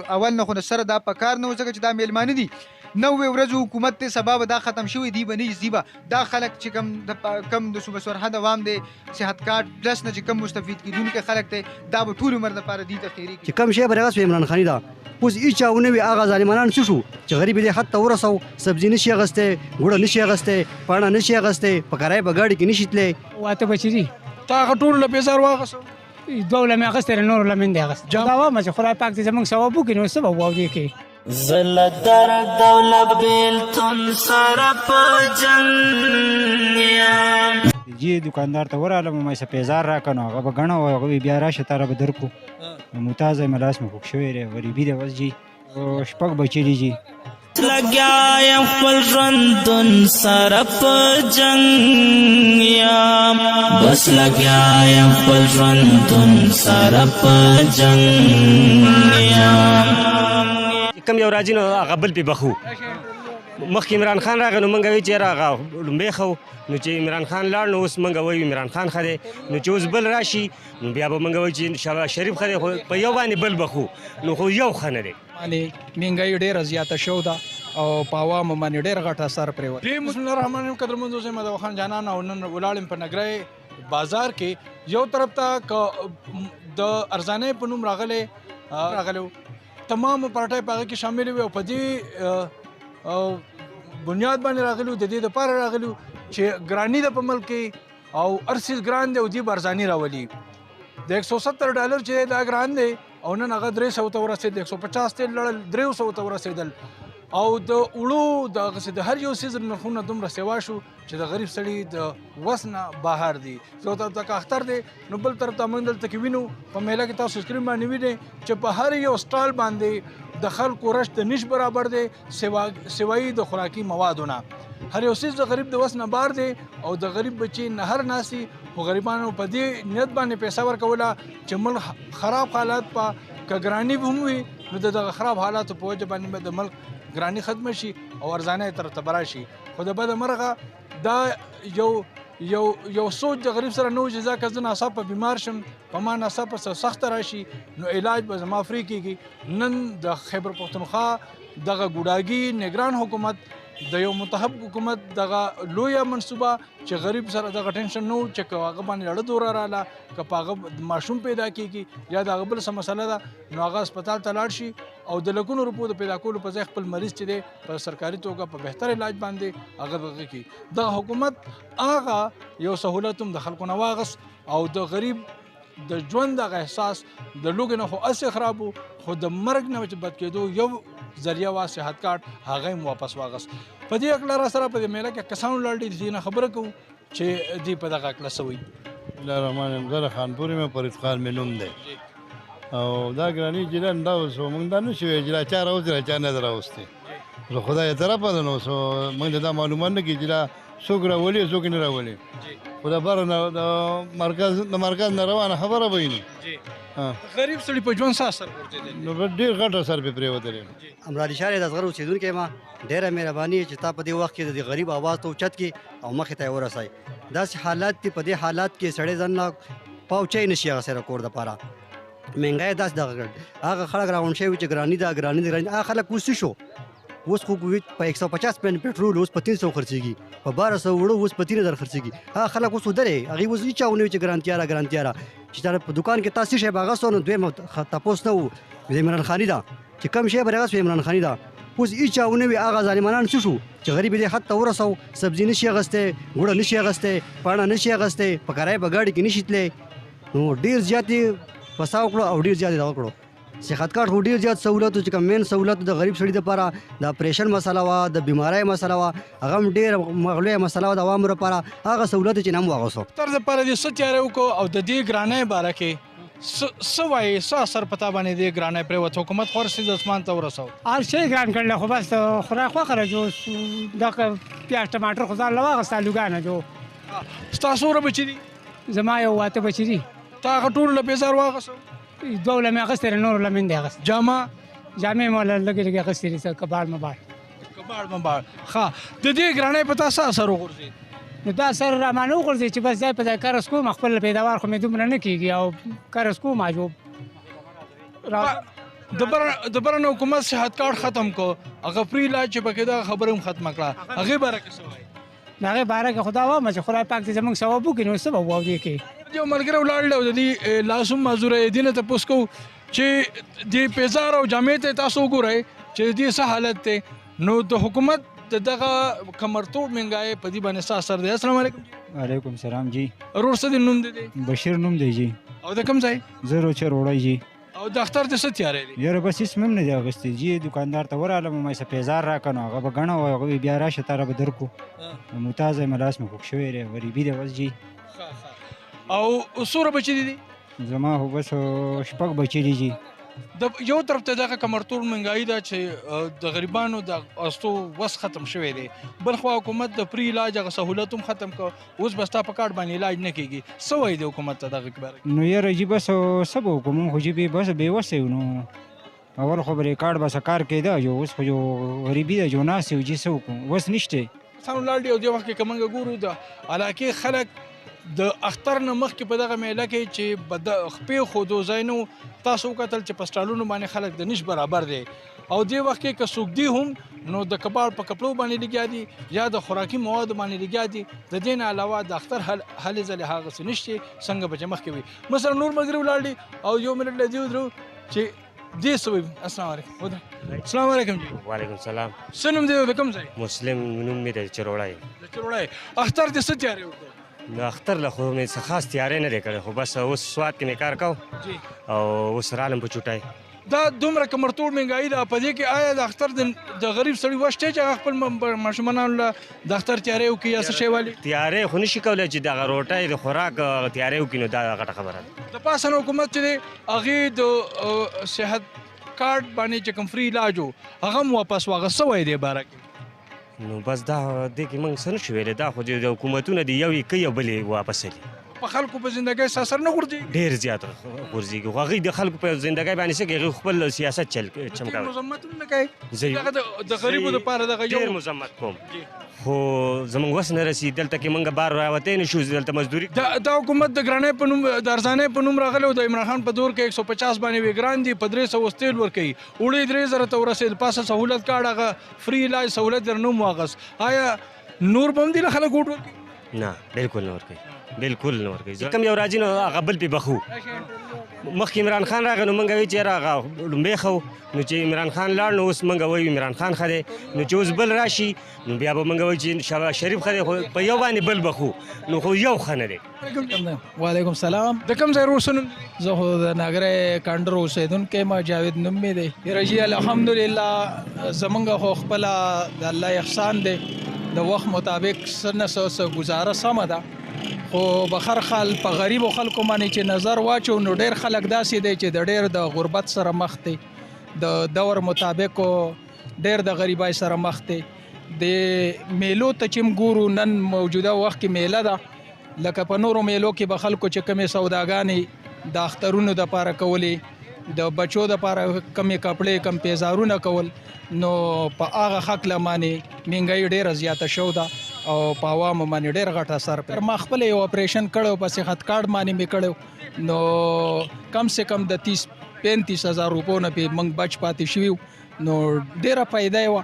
اول نه خو سره دا په کار نه و ځکه چې دا میلمانه دي 90 ورځو حکومت ته سبا به دا ختم شوی دی به نه زیبه دا خلک چې کم د صوبه سرحد عوام دی صحت کارت پلس نه چې کم مستفید کیدونکو خلک ته دا به ټول عمر لپاره دي ته خیری چې کم شی به راغس عمران خان دا اوس هیڅ ونه وی هغه ظالمانان څه شو چې غریب دې حتی ورسو سبزی نشي غسته ګوړه نشي غسته پاڼه نشي غسته په کرای په گاډي کې نشیتلې واته بچی تا غټول له پیسار واغسو دوله مې غسته نور لمن دی غسته دا و ما چې خدای پاک دې زمونږ ثواب وکړي نو سبب واو دې کې زل در دولت بیلتون سره په جنګ یم جی دکاندار ته ورالم ما سه پیزار راکنو هغه به غنو هغه بیا راشه تر به درکو ممتاز ملاس مې خوښ شوی ری غریبی دی وس جی او شپږ بچی دی جی لګیا یم خپل ژوندون سره په جنګ یم بس لګیا یم خپل ژوندون سره په جنګ یم کم یو راځي نو هغه بل پې بخو مخکې عمران خان راغی نو موږ وایو چې یاره هغه لومبی ښه نو چې عمران خان لاړ نو اوس موږ وایو عمران خان ښه دی نو چې اوس بل راشي نو بیا به موږ وایو چې شهباز شریف ښه دی خو په یو باندې بل بخو نو خو یو ښه نه دی باندې مهنګاي ډیره زیاته شو ده او په عوامو باندې ډېر غټ اثر پرېوت بسم الله الرحمن الرحیم قدرمنو زه مدو خان جانان او نن ولاړم په نګرای بازار کې یو طرف ته د ارزانه په نوم راغلو تمام پارټۍ په هغه کې شامل وي او په دې بنیاد باندې راغلو د دې لپاره راغلو چې ګرانی د په ملک کې او ارسیز ګران دی او دې برزانی راولي د $170 چې دا ګران دی او نن هغه 300 ته ورسېد 150 ته لړل 300 ته ورسېدل او د وړو د هر یو سیز نرخونه دومره سیوا شو چې د غریب سړي د وس نه بهر دي زه ته تک اختر دی نو بل طرف ته موږ دلته کې وینو په میله کې تاسو سکرین باندې وینئ چې په هر یو سټال باندې د خلکو رش د نش برابر دی سوایي د خوراکي موادونه هر یو سیز د غریب د وس نه بار دی او د غریب بچي نهر ناسي خو غریبانو په دې نیت باندې پیسې ورکوله چې ملک خراب حالات په کګرانی به هم وي نو د خراب حالاتو په وجه باندې د ملک ګرانی ختم شي او ارزانه تر تبرا شي خو د بد مرغه دا یو سوچ د غریب سره نو جزا که زه ناڅاپه بیمار شم په ما ناڅاپه سخت راشي نو علاج به زما فری کیږي نن د خیبر پښتونخوا دغه ګوډاګي نگران حکومت د یو متحب حکومت دغه لویه منصوبه چې غریب سره دغه ټینشن نو چې هغه باندې اړه دوره رااله که هغه ماشوم پیدا کیږي یا د هغه بل څه مسله ده نو هغه هسپتال ته لاړ شي او د لکونو روپو د پیدا کولو په ځای خپل مریض چې دی په سرکاري توګه په بهتر علاج باندې هغه دغه کی د حکومت هغه یو سہولت هم د خلکو نه واغس او د غریب د ژوند دغه احساس د لوګ نه خو اسې خرابو خو د مرګ نه چې بد کېدو یو ذریعہ وا صحت کارت هغه هم واپس واغس په دې اکلار سره په میله کې کسانو لړډي دي نه خبره کوو چې دی په دغه اکلا سوي الله الرحمن الرحیم زه خانپورې مې فرید خان مې نوم دی او دا ګرانی جیران دا وسو موږ دا نشو چې چا راوځي چا نه راوځي زه خدای طرفه ده نو سو موږ دا معلومات نه کیږي چې څوک راولي څوک نه راولي خو دا بار نه د مرکز نه روانه خبره ویني غریب سړي په ژوند څه اثر ورته نو ډېر غټ اثر په پرېوتلی امرالي شاه د اصغر اوسېدونکی ما ډېره مهرباني چې تا په دې وخت کې د غریب اواز ته اوچت کړي او مخې ته یې ورسوي داسې حالات دي په دې حالات کې سړی ځان نه پاوچی نشي هغه سره کور دپاره مهنګای داسې دغه هغه خلک راغونډ شوي چې ګراني هغه خلک اوس شو اوس خو په 150 پن پټرول اوس په 300 خرڅېږي په 1200 وړو اوس په 3000 خرڅېږي هغه خلک اوس ودرې هغې اوس هېچا ونه وي چې ګرانتیا را چې په دکان کې تاسې شی به اغسته نو دویم تپوس نه و د عمران خاني ده چې کم شی به اغست عمران خاني ده اوس هېچا ونه وي هغه ظالمانان څه شو چې غریب دې حد ته ورسو سبزي نشي اغستی ګوړه نشي اغستی پاڼه نشي اغستی په کرای په ګاډي کې نشي تللی نو ډېر زیاتې پسا وکړو او ډېر زیاتې دغه کړو صحت کارت خو ډېر زیات سهولت چې کوم مین سهولت د غریب سړي دپاره د اپریشن مسله وه د بیمارۍ مسله وه هغه هم ډېره لویه مسله وه د عوامو لپاره هغه سهولت چې نه هم واغوستو تر دپاره دې څه تیاری وکړو او د دې ګرانۍ باره کې څه وایي څه اثر په تا باندې دې ګرانۍ پرېوت حکومت خو هر څیز اسمان ته ورسو هر شی ګران کړل خو بس خوراک وخوره جو دغه پیاز ټماټر خو ځان له واغسته الوګانه جو ستاسو وره بچي دي زما یو واته بچي دي تا هغه ټول له پیسار واغسو دوله مې اغسته نور لمن دی اغسته جامې مولا لګي اغسته دي کباړ مباړ ښه د دې ګرانۍ په تا څه اثر وغورځېد نو دا سر را مانه وغورځېد چې بس ځای په ځای کار کوم خپل پیداوار خو مې دومره نه کېږي او کار کوم عجوب د برن حکومت صحت کارت ختم کو هغه فری علاج چې پکې دا خبره هم ختم کړه هغه باره کې څه وایي د هغې باره کې خدا وایم چې خدای پاک دې زموږ ثواب وکړي نو څه به وواو دې کې یو ملګری ولاړ او د دې لاس هم معذوره دی نه تپوس کوو چې د پیزار او جامې ته تاسو وګورئ چې دې څه حالت دی نو د حکومت د دغه کمرتوب مهنګای په دې باندې څه اثر دی السلام علیکم وعلیکم سلام جی ورور څه د نوم دی بشیر نوم دی جی او د کوم ځای زه روچر وړی جی او د اختر د څه تیاری دی یاره بس هېڅ مې هم نه دی اخیستی جی دکاندار ته ورغلم ما څه پیزار راکړه نو هغه به ګڼه وایي هغه بیا راشه تاله به درکړو ممتاز یم لاس مې خوږ شوی دی غریبي دی بس جی او څومره بچي دي زما خو بس شپږ بچي دي جی د یو طرف ته دغه کمرتوب مهنګایي ده چې د غریبانو د استو وس ختم شوی دی بل خو حکومت د فری علاج هغه سهولت هم ختم کړ اوس بس تا په کارت باندې علاج نه کیږي څه وایي د حکومت ته دغه باره نو یاره جی بس څه به وکړو مونږ خو جی بس بېوسه یو نو اول خو به ریکارډ بس کار کېده جو اوس خو جو غریبي ده جو ناست یو جی څه وکړو وس نشته سم ولاړ دی او دې وخت کې که موږ ګورو د علاقې خلک د اختر نه مخکې په دغه میله کې چې د خپې ښودو ځای نه و تاسو وکتل چې په سټالونو باندې خلک د نش برابر دی او دې وخت کې که څوک دی هم نو د کباړ په کپړو باندې لګیا دي یا د خوراکي موادو باندې لګیا دي د دې نه علاوه د اختر هلې ځلې هغه څه نشته څنګه به چې مخکې وي مثلا نور ملګري ولاړ دي او یو منټ له دې ودرو چې دې څه وایي السلام علیکم السلام علیکم جی وعلیکم سلام څه نوم دی د کوم ځای مسلم نوم مې د چروړی د چروړی اختر دې څه تیاری وکړو د اختر له خو مې څه خاص تیاری نه دی کړی خو بس اوس سوات کې مې کار کو جی او اوس رالم په چوټای دا دومره کمرتوړ مهنګایي ده په دې کې آیا د اختر د غریب سړي وس شته چې هغه خپل ماشومانو له د اختر تیاری وکړي یا څه شی والي تیاری خو نشي کولی چې دغه روټۍ د خوراک تیاری وکړي نو دا غټه خبره ده د پاسه نه حکومت چې دی هغې د صحت کارت باندې چې کوم فری علاج و هغه هم واپس و هغه څه وایي دې باره کې نو بس دا دې کې موږ څه نشو ویلی دا خو د حکومتونه دي یو یې کوي او بل یې واپس علي په خلکو په زندګۍ څه اثر نه غورځي ډېر زیات غورځېږي خو هغوی د خلکو په زندګۍ باندې څه کوي هغوی خپل سیاست چمکوي مزمت هم نه کوي دغه د غریبو دپاره دغه یو ډېر مزمت کوم خو زموږ وس نه رسي دلته کې موږ بار راوتی نه شو دلته مزدوري دا حکومت د ګرانۍ په نوم د ارزانۍ په نوم راغلی و د عمران خان په دور کې 150 باندې وې ګران دي په 300 اوس تیل ورکوي وړې 3000 ته ورسېد پاسه سهولت کارډ هغه فری علاج سهولت در نه واغست آیا نور به هم دي له خلک ووټ ورکوي نه بالکل نه ورکوي بالکل نه ورکوي کوم یو راځي نو هغه بل پې بخو مخکې عمران خان راغی نو موږ وایي چې یاره هغه لومبی ښه نو چې عمران خان لاړ نو اوس موږ وایو عمران خان ښه دی نو چې اوس بل راشي نو بیا به موږ وایو چې شهباز شریف ښه دی خو په یو باندې بل بخو نو خو یو ښه نه دی وعلیکم سلام د کوم ځای ورور څه نوم دی زه خو د ناګرۍ کانډر اوسېدونکی ما جاوید نوم مې دی یاره جي الحمدلله زمونږ خو خپله د الله احسان دی د وخت مطابق څه نه څه ګزاره سمه ده خو بخر خال په غریبو خلکو باندې چې نظر واچو نو ډېر خلک داسې دی چې د ډېر د غربت سره مخ دی د دور مطابق ډېر د غریبای سره مخ دی د میلو ته چې م ګورو نن موجوده وخت کې میله ده لکه په نورو میلو کې به خلکو چې کمې سوداګانې د اخترونو دپاره کولې د بچو دپاره کمې کپړې کم پیزارونه کول نو په هغه حق لمانې مهنګایي ډېره زیاته شو ده او په عوامو باندې ډېر غټ اثر پر ما خپل یو اپریشن کړو په صحت کارت باندې مې کړو نو کم سے کم د 30-35 هزار روپو نه پې موږ بچ پاتې شوي نو ډېره فایده یې وه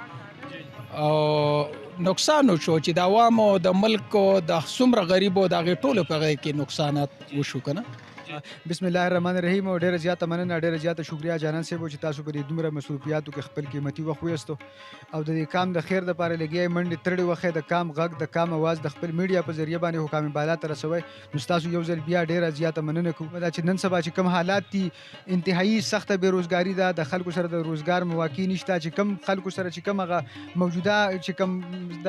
او نقصان وشو چې د عوامو د ملک د څومره غریبو د هغې ټولو په هغې کې نقصانات وشو که نه بسم الله الرحمن الرحیم او ډیره زیاته مننه ډیره زیاته شکریا جانان صاحب چې تاسو په دې دومره مصروفیاتو کې خپل قیمتي وخت ویستو او د دې کام د خیر لپاره لګیای منډې تړې وخې د کام غږ د کام اواز د خپل میډیا په ذریعه باندې حکام بالا ته رسوي نو تاسو یو ځل بیا ډیره زیاته مننه کوم دا چې نن سبا چې کم حالات دي انتهایی سخته بیروزګاری ده د خلکو سره د روزګار مواقع نشته چې کم خلکو سره چې کم هغه موجوده چې کم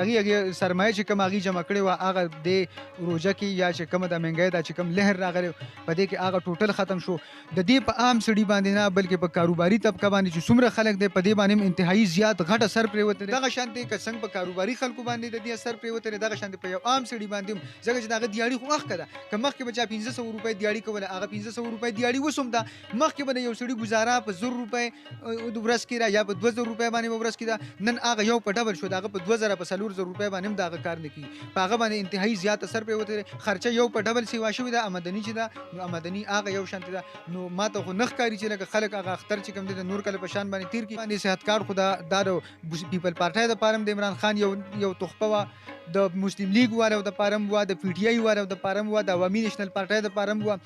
دغه سرمایه چې کم هغه جمع کړي و هغه د روزه کې یا چې کم د منګای دا چې کم لهر راغلی په دې کې هغه ټوټل ختم شو د دې په عام سړي باندې نه بلکې په کاروباري طبقه باندې چې څومره خلک دی په دې باندې انتهایی زیات غټ اثر پرېوتی دی دغه شانتې که څنګه په کاروباري خلکو باندې د دې اثر پرېوتی دی دغه شانتې په یو عام سړي باندې هم ځکه چې د هغه دیاړي خو اخښه ده که مخکې به چا 1500 روپۍ دیاړي کوله هغه 1500 روپۍ دیاړي اوس هم ده مخکې به د یو سړي ګزاره په 1000 روپۍ د ورځ کې را یا په 2000 روپۍ باندې په ورځ کې ده نن هغه یو په ډبل شو د هغه په 2000 په 4000 روپۍ باندې هم د هغه کار نه کېږي په هغه باندې انتهایی زیات اثر پرېوتی دی خرچه یو په ډبل سیوا شوې ده آمدني چې ده نو مدني هغه یو شانتي ده نو ماته خو نخ کاری چې لکه خلک هغه اختر چې کوم دي د نور کله په شان باندې تیر کی باندې صحت کارت خو دا پیپل پارټای د پارم د عمران خان یو تحفه وا د مسلم لیگ والو د پارم وا د پی ټی آی والو د پارم وا د عوامي نېشنل پارټای د پارم وا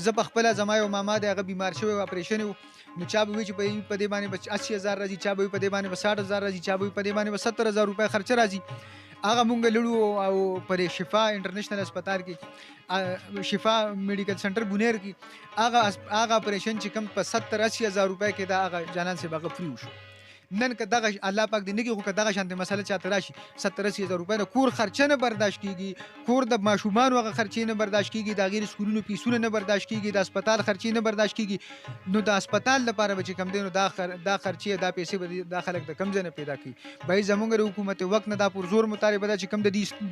زه په خپل زما یو ماما د هغه بیمار شوی اپریشن نو چا به وی چې په دې باندې 80000 راځي چا به په دې باندې 60000 راځي چا به په دې باندې 70000 روپۍ خرچ راځي هغه مونږ لړو او پر شفا انټرنیشنل هسپتال کې شفا میډیکل سنټر بونیر کې هغه اپریشن چې کم په 70-80000 روپۍ کې دا هغه جانان سے هغه فری وشو نن که دغه الله پاک دې نه کې خو که دغه شانتې مسله چاته راشي 70-80000 روپۍ د کور خرچه نه برداشت کیږي کور د ماشومانو هغه خرچې نه برداشت کیږي د غیر سکولونو پیسونه نه برداشت کیږي د هسپتال خرچې نه برداشت کیږي نو د هسپتال لپاره به چې کم دی نو دا خرچې دا پیسې به دا خلک د کم ځای نه پیدا کوي بهي زموږ د حکومت وخت نه دا پرزور مطالبه ده چې کم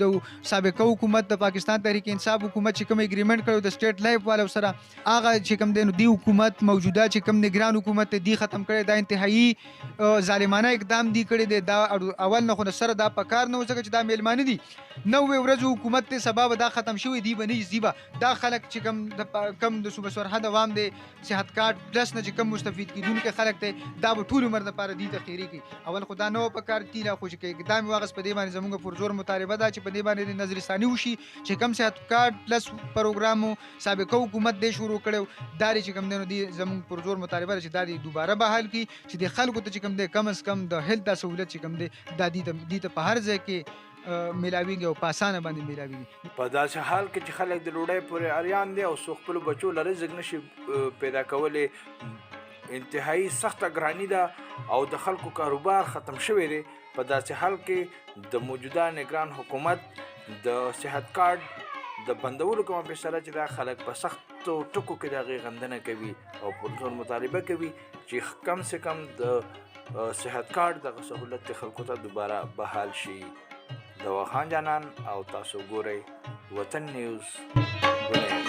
د سابقه حکومت د پاکستان تحریک انصاف حکومت چې کوم اګریمنټ کړو د سټیټ لایف والو سره هغه چې کم دی نو دی حکومت موجوده چې کم نگران حکومت دی ختم کړي دا انتهایی ظالمانه اقدام دی کړی دی دا اول نه خو سره دا پکار نه وځي چې دا میلمانه دي 90 ورځو حکومت ته سبب دا ختم شوی دی بنې زیبا دا خلک چې کم د صوبه سرحد عوام دی صحت کارت پلس نه چې کم مستفید کیدونکو خلک ته دا به ټول عمر لپاره دی ته خیری کی اول خدا نو پکار دی لا خو چې اقدام واغس په دې باندې زموږ پرزور مطالبه ده چې په دې باندې نظر ثاني وشي چې کم صحت کارت پلس پروګرام سابقه حکومت دې شروع کړو دا چې کم دی زموږ پرزور مطالبه چې دا دوباره بحال کی چې د خلکو ته چې کم دی کم از کم د هیلث د سہولت چې کم دی دا دي ته په هر ځای کې ملاویږي او په اسانه باندې ملاویږي په داسې حال کې چې خلک د ډوډۍ پورې اریان دي او څو خپلو بچو له رزق نشي پیدا کولی انتهایی سخته ګراني ده او د خلکو کاروبار ختم شوی دی په داسې حال کې د موجوده نگران حکومت د صحت کارت د بندولو کومه فیصله چې دا خلک په سختو ټکو کې د هغې غندنه کوي او پرزور مطالبه کوي چې کم سے کم د صحت کارت دغه سهولت د خلکو ته دوباره بحال شي دوا خان جانان او تاسو ګورئ وطن نیوز بنیر